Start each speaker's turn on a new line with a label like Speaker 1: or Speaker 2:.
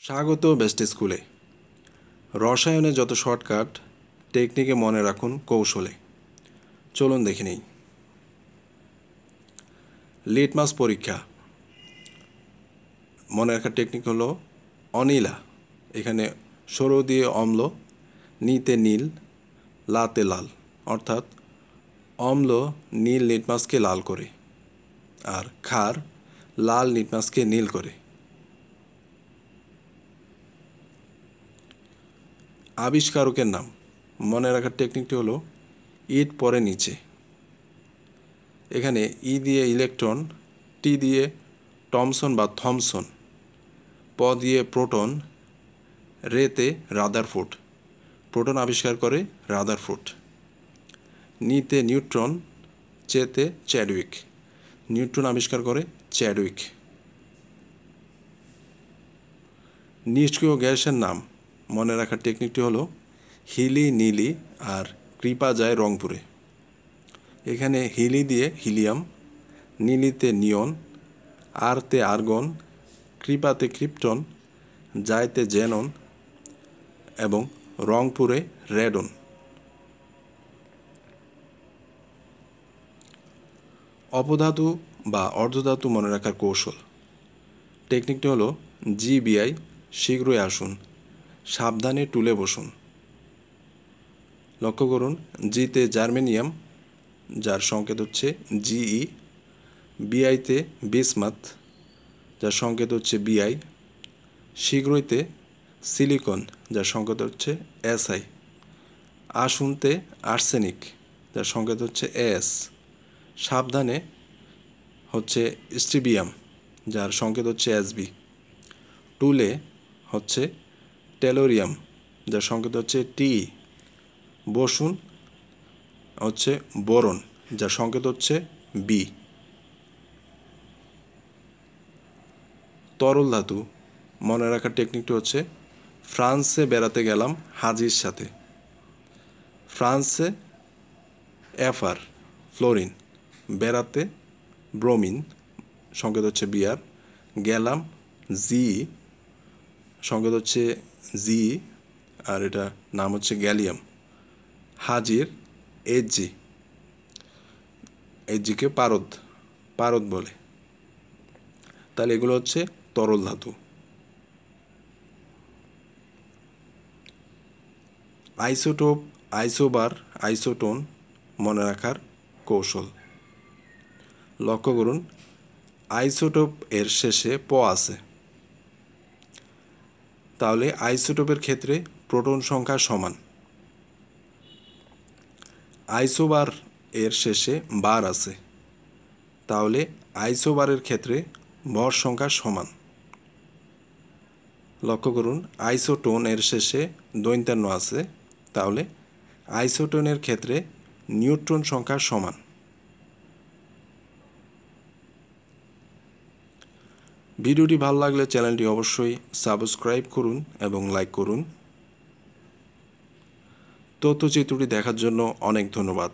Speaker 1: স্বাগত বেস্ট স্কুলে। রসায়নে যত শর্টকাট টেকনিকে মনে রাখুন কৌশলে। চলুন দেখে নেই। লিটমাস পরীক্ষা মনে রাখার টেকনিক হলো অনিলা। এখানে সরু দিয়ে অম্ল, নিতে নীল, লাতে লাল, অর্থাৎ অম্ল নীল লিটমাসকে লাল করে আর ক্ষার লাল লিটমাসকে নীল করে। আবিষ্কারকের নাম মনে রাখার টেকনিকটি হলো ইট পরে নিচে। এখানে ই দিয়ে ইলেকট্রন, টি দিয়ে টমসন বা থমসন, প দিয়ে প্রোটন, রেতে রাদারফোর্ড। প্রোটন আবিষ্কার করে রাদারফোর্ড। নিতে নিউট্রন, চেতে চ্যাডউইক। নিউট্রন আবিষ্কার করে চ্যাডউইক। নিষ্ক্রিয় গ্যাসের নাম মনে রাখার টেকনিকটি হলো হিলি, নীলি আর কৃপা যায় রংপুরে। এখানে হিলি দিয়ে হিলিয়াম, নীলিতে নিয়ন, আরতে আর্গন, কৃপাতে ক্রিপ্টন, জায়তে জেনন এবং রংপুরে রেডন। অপধাতু বা অর্ধধাতু মনে রাখার কৌশল টেকনিকটি হলো জিবিআই, শীঘ্রই আসুন, সাবধানে টুলে বসুন। লক্ষ্য করুন, জিতে জার্মেনিয়াম, যার সংকেত হচ্ছে জিই, বিআইতে বিসমাথ, যার সংকেত হচ্ছে বিআই, শীঘ্রইতে সিলিকন, যার সংকেত হচ্ছে এসআই, আসুনতে আর্সেনিক, যার সংকেত হচ্ছে এস, সাবধানে হচ্ছে স্টিবিয়াম, যার সংকেত হচ্ছে এসবি, টুলে হচ্ছে টেলোরিয়াম, যার সংকেত হচ্ছে টি, বসুন হচ্ছে বোরন, যার সংকেত হচ্ছে বি। তরল ধাতু মনে রাখার টেকনিকটি হচ্ছে ফ্রান্সে বেড়াতে গেলাম হাজির সাথে। ফ্রান্সে এফআর ফ্লোরিন, বেড়াতে ব্রোমিন, সংকেত হচ্ছে বিআর, গেলাম জি, সংকেত হচ্ছে জি আর এটা নাম হচ্ছে গ্যালিয়াম, হাজির এইচজি, এইচজিকে পারদ, পারদ বলে। তাহলে এগুলো হচ্ছে তরল ধাতু। আইসোটোপ, আইসোবার, আইসোটোন মনে রাখার কৌশল লক্ষ্য করুন, আইসোটোপ এর শেষে প আছে, তাহলে আইসোটোপের ক্ষেত্রে প্রোটন সংখ্যা সমান। আইসোবার এর শেষে বার আছে, তাহলে আইসোবারের ক্ষেত্রে ভর সংখ্যা সমান। লক্ষ্য করুন, আইসোটোন এর শেষে দৈন্তান্ন আছে, তাহলে আইসোটোনের ক্ষেত্রে নিউট্রন সংখ্যা সমান। ভিডিওটি ভালো লাগলে চ্যানেলটি অবশ্যই সাবস্ক্রাইব করুন এবং লাইক করুন। তথ্যচিত্রটি দেখার জন্য অনেক ধন্যবাদ।